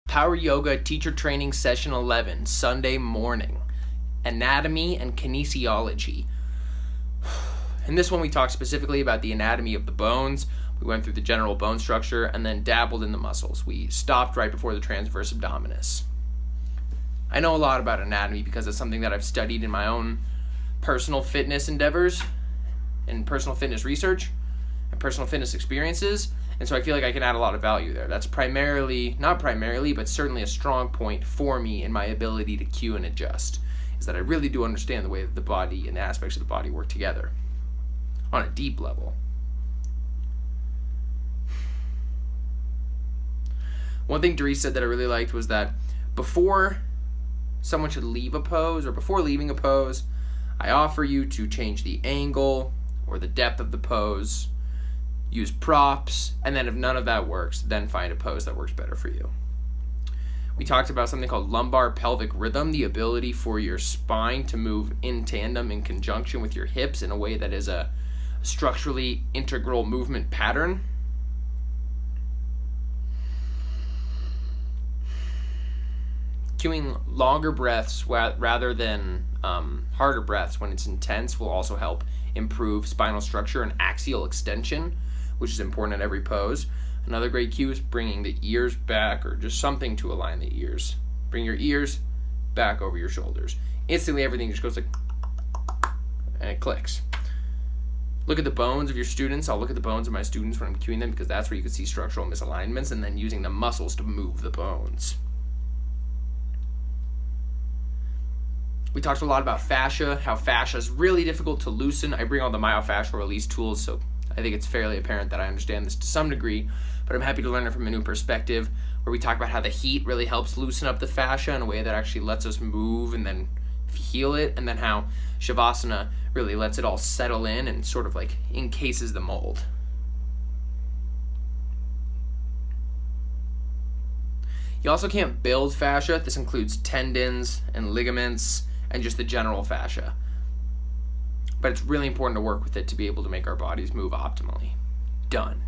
Power Yoga Teacher Training Session 11, Sunday morning. Anatomy and Kinesiology. In this one we talked specifically about the anatomy of the bones. We went through the general bone structure and then dabbled in the muscles. We stopped right before the transverse abdominis. I know a lot about anatomy because it's something that I've studied in my own personal fitness endeavors and personal fitness research and personal fitness experiences. And so I feel like I can add a lot of value there. That's not primarily, but certainly a strong point for me in my ability to cue and adjust, is that I really do understand the way that the body and the aspects of the body work together on a deep level. One thing Doris said that I really liked was that before someone should leave a pose, or before leaving a pose, I offer you to change the angle or the depth of the pose, use props, and then if none of that works, then find a pose that works better for you. We talked about something called lumbar pelvic rhythm, the ability for your spine to move in tandem in conjunction with your hips in a way that is a structurally integral movement pattern. Cueing longer breaths rather than harder breaths when it's intense will also help improve spinal structure and axial extension, which is important in every pose. Another great cue is bringing the ears back, or just something to align the ears. Bring your ears back over your shoulders. Instantly everything just goes like, and it clicks. Look at the bones of your students. I'll look at the bones of my students when I'm cueing them, because that's where you can see structural misalignments, and then using the muscles to move the bones. We talked a lot about fascia, how fascia is really difficult to loosen. I bring all the myofascial release tools, so I think it's fairly apparent that I understand this to some degree, but I'm happy to learn it from a new perspective, where we talk about how the heat really helps loosen up the fascia in a way that actually lets us move and then heal it, and then how Shavasana really lets it all settle in and sort of like encases the mold. You also can't build fascia. This includes tendons and ligaments and just the general fascia. But it's really important to work with it to be able to make our bodies move optimally. Done.